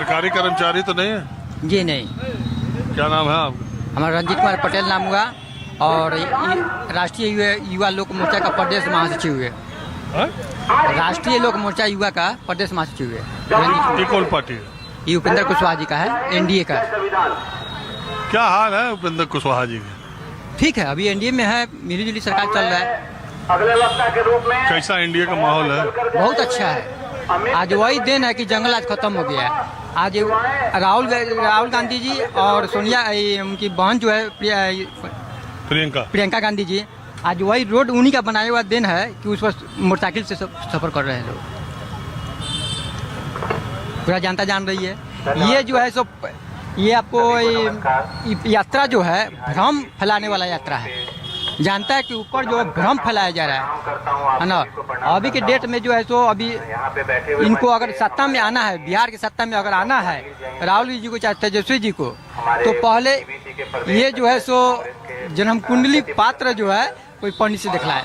सरकारी कर्मचारी तो नहीं है? जी नहीं। क्या नाम है आपका? हमारा रंजीत कुमार पटेल नाम हुआ और राष्ट्रीय युवा लोक मोर्चा का प्रदेश महासचिव हुए। राष्ट्रीय लोक मोर्चा युवा का प्रदेश महासचिव हुए। ये कौन पार्टी है? ये उपेंद्र कुशवाहा जी का है, एनडीए का। क्या हाल है उपेंद्र कुशवाहा जी का? ठीक है, अभी एनडीए में है, मिली-जुली सरकार चल रहा है। अगले वक्ता के रूप में कैसा एनडीए का माहौल है? बहुत अच्छा है। आज वही दिन है कि जंगल आज खत्म हो गया है। आज राहुल गांधी जी और सोनिया उनकी बहन जो है प्रियंका गांधी जी, आज वही रोड उन्हीं का बनाया हुआ दिन है कि उस पर मोटरसाइकिल से सफर कर रहे हैं लोग। पूरा जनता जान रही है। ये जो है सो ये आपको यात्रा जो है भ्रम फैलाने वाला यात्रा है। जानता है कि ऊपर जो है भ्रम फैलाया जा रहा है ना। अभी के डेट में जो है सो अभी इनको अगर सत्ता में आना है, बिहार की सत्ता में अगर आना है राहुल जी को चाहे तेजस्वी जी को, तो पहले ये जो है सो जन्म कुंडली पात्र जो है कोई पंडित से दिखलाएं,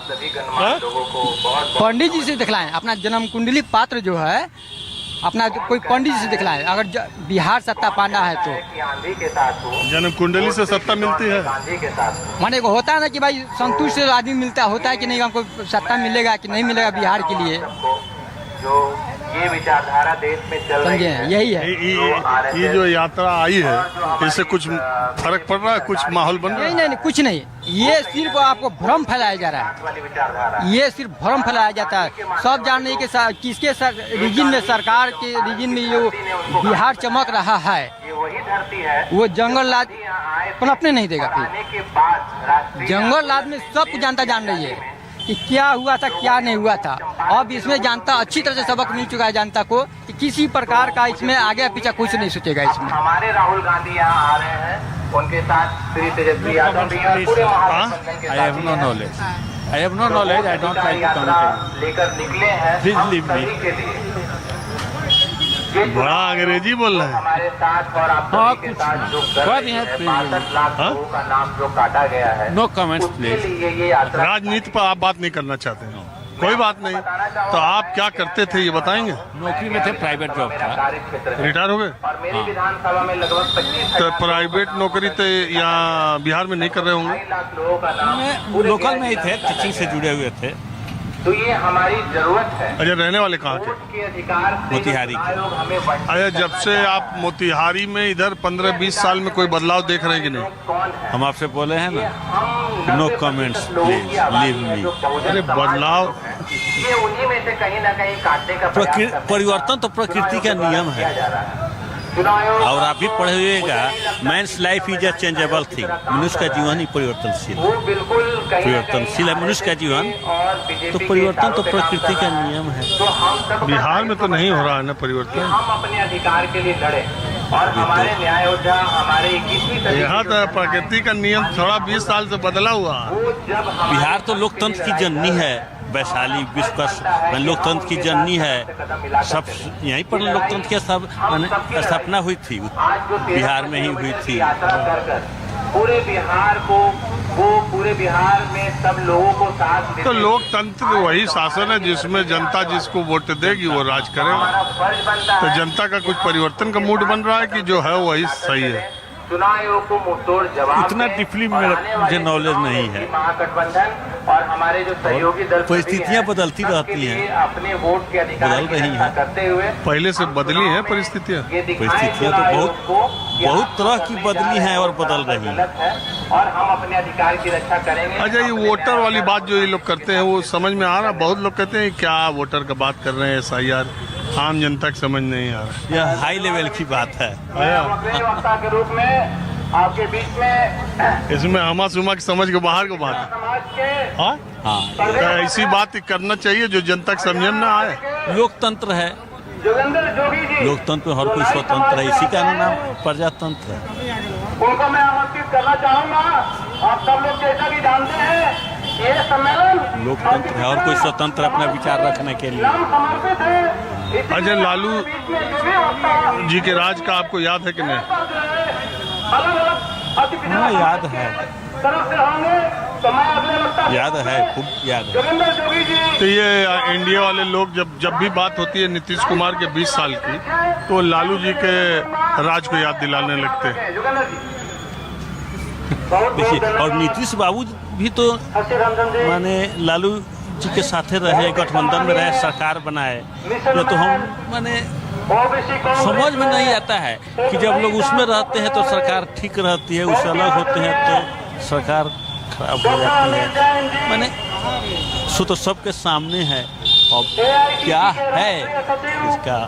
पंडित जी से दिखलाएं। अपना जन्म कुंडली पात्र जो है अपना कोई पंडित जी से दिखलाएं। अगर बिहार सत्ता पाना है तो जन्म कुंडली से सत्ता मिलती है। माने को होता है ना कि भाई संतुष्ट आदमी मिलता होता है कि नहीं, हमको सत्ता मिलेगा कि नहीं मिलेगा बिहार के लिए। जो ये विचारधारा देश में चल रही है, यही है। ये जो यात्रा आई है इससे कुछ फर्क पड़ रहा है? कुछ माहौल बन रहा है? नहीं, कुछ नहीं। ये सिर्फ आपको भ्रम फैलाया जा रहा है। ये सिर्फ भ्रम फैलाया जाता है। सब जान रही कि किसके रीजन में, सरकार के रीजन में जो बिहार चमक रहा है वो जंगल राज पनपने नहीं देगा। फिर जंगल राज में सब कुछ जनता जान रही है कि क्या हुआ था क्या नहीं हुआ था। अब इसमें जनता अच्छी तरह से सबक मिल चुका है जनता को कि किसी प्रकार का इसमें आगे पीछे कुछ नहीं सोचेगा। इसमें हमारे राहुल गांधी यहाँ आ रहे हैं, उनके साथ श्री तेजस्वी यादव भी हैं। पूरे महागठबंधन के साथ I have no knowledge. I don't like to comment. लेकर निकले हैं Please हम leave me. सभी के लिए। बड़ा अंग्रेजी बोल रहे हैं। हमारे साथ और आप सभी के साथ जो कर रहे हैं, 62 लाख लोगों का नाम जो काटा गया है, No comments, उसके please. लिए ये यात्रा। राजनीति पर आप बात नहीं करना चाहते हैं? कोई बात नहीं। तो आप क्या करते थे ये बताएंगे? नौकरी में थे, प्राइवेट जॉब था। कार्य क्षेत्र है रिटायर हो गए? और मेरी विधानसभा में लगभग 25 तो प्राइवेट नौकरी तो यहाँ बिहार में नहीं कर रहे होंगे? लाख लोगों का नाम लोकल में ही थे, टीचिंग से जुड़े हुए थे। तो ये हमारी जरूरत है। अच्छा, रहने वाले कहाँ के? वोट के अधिकार से मोतिहारी के। लोग हमें वंचित अच्छा, जब से आप मोतिहारी में इधर 15-20 साल में कोई बदलाव देख रहे हैं कि नहीं? कौन है? हम आपसे बोले हैं ना, हम No comments, please. Leave me. अरे बदलाव ये उन्हीं में से कहीं ना कहीं काटने का प्रयास करते हैं। परिवर्तन तो प्रकृति का नियम है। जा रहा है। चुनाव आयोग और आप भी पढ़े हुएगा, man's life is a changeable thing. मनुष्य का जीवन ही परिवर्तनशील वो बिल्कुल कहीं ना कहीं परिवर्तनशील है मनुष्य का जीवन। और बीजेपी तो के परिवर्तन तो इशारों पे काम प्रकृति कर का रहा है। नियम है। तो हम सब बिहार में तो नहीं हो रहा है ना कि परिवर्तन? हम अपने अधिकार के लिए लड़े और हमारे न्याय योद्धा हमारे 21वीं सदी यहाँ के तो जो प्रकृति का नियम थोड़ा 20 साल से बदला हुआ है। वो जब हमारे बिहार तो लोकतंत्र की जननी है। वैशाली विश्व का लोकतंत्र की जननी है। सब यहीं पर लोकतंत्र की स्थापना हुई थी, आज जो बिहार में ही हुई थी। यात्रा कर पूरे बिहार को, वो पूरे बिहार में सब लोगों को साथ देते तो लोकतंत्र वही शासन है जिसमें जनता जिसको वोट देगी वो राज करेगा। हमारा फर्ज बनता तो है। जनता का कुछ परिवर्तन का मूड बन रहा है कि जो है वही सही है? चुनाव आयोग को मुंहतोड़ जवाब इतना दें डीपली और मेरा आने वाले मुझे knowledge चुनाव में नहीं है। भी महागठबंधन और हमारे जो सहयोगी दल सभी परिस्थितियां हैं, बदलती सबके रहती हैं। लिए अपने वोट के अधिकार बदल की रही रक्षा हैं। करते हुए पहले से बदली है परिस्थितियाँ? ये दिखाएं परिस्थितियां चुनाव तो आयोग को कि बहुत हम तरह की करने बदली जा रहे हैं और वो बदल बराबर रही हैं। गलत है और हम अपने अधिकार की रक्षा करेंगे। अच्छा, ये वोटर वाली बात जो ये लोग करते हैं वो समझ में आ रहा? बहुत लोग कहते हैं क्या वोटर का बात कर रहे हैं, SIR आम जनता की समझ नहीं आ रहा। यह हाई लेवल की बात है। मैं अगले वक्ता के रूप में आपके बीच में इसमें हमा सुमा की समझ के बाहर को बात है। समाज के हाँ? हाँ, तो ऐसी बात करना चाहिए जो जनता की समझ में ना आए। लोकतंत्र है। जोगिंदर जोगी जी, लोकतंत्र में हर कोई स्वतंत्र है, इसी का नाम प्रजातंत्र है। उनको मैं आमंत्रित करना चाहूंगा। आप सब लोग जैसा कि जानते हैं ये सम्मेलन लोकतंत्र है और कोई स्वतंत्र अपना विचार रखने के लिए। नाम समर्पित है। अच्छा, लालू जी के राज का आपको याद है कि नहीं? अलग अलग हाँ, याद है। तरफ से होंगे तो तो मैं अगले वक्ता याद है, खूब याद है। जोगिंदर जोगी जी तो ये इंडिया वाले लोग जब भी बात होती है नीतीश कुमार के 20 साल की, तो लालू जी के राज को याद दिलाने लगते हैं। जोगिंदर जी बहुत देखिए, और नीतीश बाबू भी तो हसी रंजन जी माने लालू जी के साथे रहे, गठबंधन में रहे, सरकार बनाए। ये तो हम माने ओबीसी समझ में नहीं आता है कि जब लोग उसमें रहते हैं तो सरकार ठीक रहती है, उससे अलग होते हैं तो सरकार खराब हो जाती है। माने सो तो सबके सामने है। अब क्या है इसका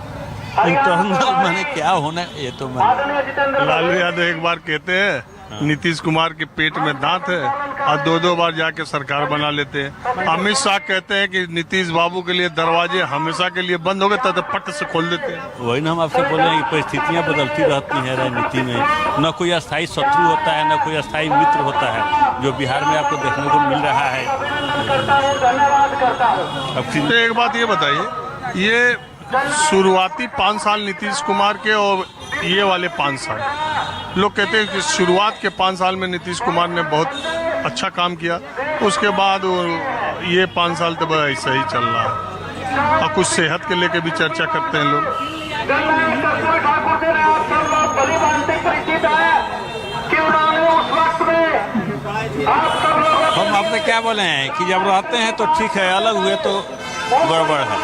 इंटरनल माने क्या होना, ये तो आदरणीय जितेंद्र लालू यादव एक बार कहते हैं नीतीश कुमार के पेट में दांत है और 2-2 बार जाके सरकार बना लेते हैं। अमित शाह कहते हैं कि नीतीश बाबू के लिए दरवाजे हमेशा के लिए बंद हो गए तो पट से खोल देते हैं। वही ना हम आपसे बोल रहे हैं कि परिस्थितियाँ बदलती रहती हैं राजनीति में, न कोई अस्थायी शत्रु होता है, न कोई अस्थायी मित्र होता है, जो बिहार में आपको देखने को मिल रहा है। धन्यवाद करता हूँ। अब फिर तो एक बात ये बताइए, ये शुरुआती 5 साल नीतीश कुमार के और ये वाले 5 साल, लोग कहते हैं कि शुरुआत के 5 साल में नीतीश कुमार ने बहुत अच्छा काम किया, उसके बाद ये 5 साल तो बस ऐसा ही चल रहा है। और कुछ सेहत के लेके भी चर्चा करते हैं लोग। जननायक कर्पूरी ठाकुर जी ने आप सब लोग भली भांति परिचित है कि उन्होंने उस वक्त में आप सब लोग हम आपसे क्या बोले हैं कि जब रहते हैं तो ठीक है, अलग हुए तो गड़बड़ है,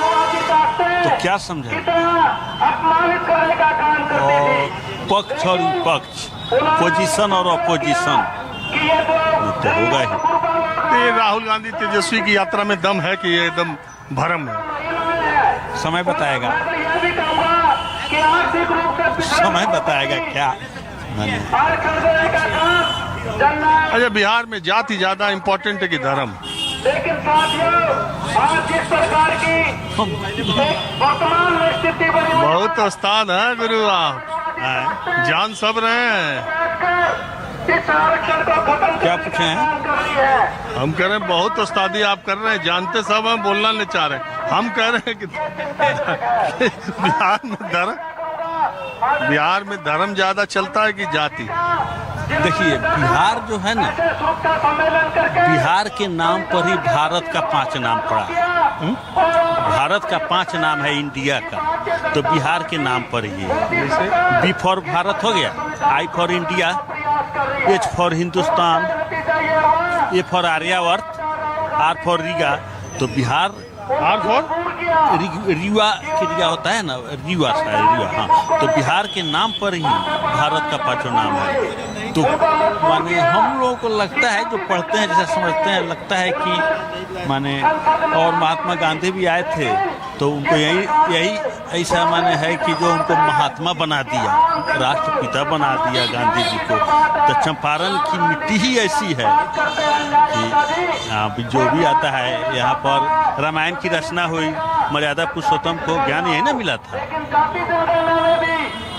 तो क्या समझे। अपमानित करने का काम करते और थे पक्ष और विपक्ष, पोजीशन और अपोजिशन, कि ये तो होगा ही। तो ये राहुल गांधी तेजस्वी की यात्रा में दम है कि ये एकदम भरम है? समय बताएगा, यह भी कहूँगा कि आर्थिक रूप से समय बताएगा क्या माने। और कर देने का काम जननायक। अच्छा, बिहार में जाति ज्यादा इम्पोर्टेंट है कि धर्म? लेकिन साथियों, आज जिस प्रकार की वर्तमान में स्थिति बनी हुई बहुत उस्ताद है गुरु आप, हाँ, जान सब रहे हैं। इस आरक्षण को खत्म क्या करने पूछे का हैं? काम कर रही है। हम कह रहे हैं बहुत उस्तादी आप कर रहे हैं, जानते सब हैं, बोलना नहीं चाह रहे। हम कह रहे हैं कि बिहार में धर्म ज्यादा चलता है कि जाति? देखिए, बिहार जो है ना, सूखता सम्मेलन करके बिहार के नाम पर ही भारत का 5 नाम पड़ा है। भारत का 5 नाम है इंडिया का, तो बिहार के नाम पर ही है। बी फॉर भारत हो गया, I for India, H for Hindustan, A for Aryavarta, R for Riga. तो बिहार आर फॉर रीवा की रीवा होता है ना, रीवा शायद रीवा, हाँ। तो बिहार के नाम पर ही भारत का 5 नाम है। तो माने हम लोगों को लगता है, जो पढ़ते हैं, जैसे समझते हैं, लगता है कि माने, और महात्मा गांधी भी आए थे तो उनको यही ऐसा माने है कि जो उनको महात्मा बना दिया, राष्ट्रपिता बना दिया गांधी जी को। तो चंपारण की मिट्टी ही ऐसी है कि अभी जो भी आता है, यहाँ पर रामायण की रचना हुई, मर्यादा पुरुषोत्तम को ज्ञान यही ना मिला था। लेकिन काफी जनगणना में भी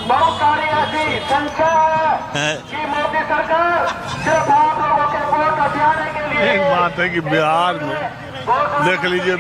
बहुत सारी ऐसी संख्या है कि मोदी सरकार सिर्फ आप लोगों के वोट हथियाने के लिए एक बात है कि बिहार में देख लीजिए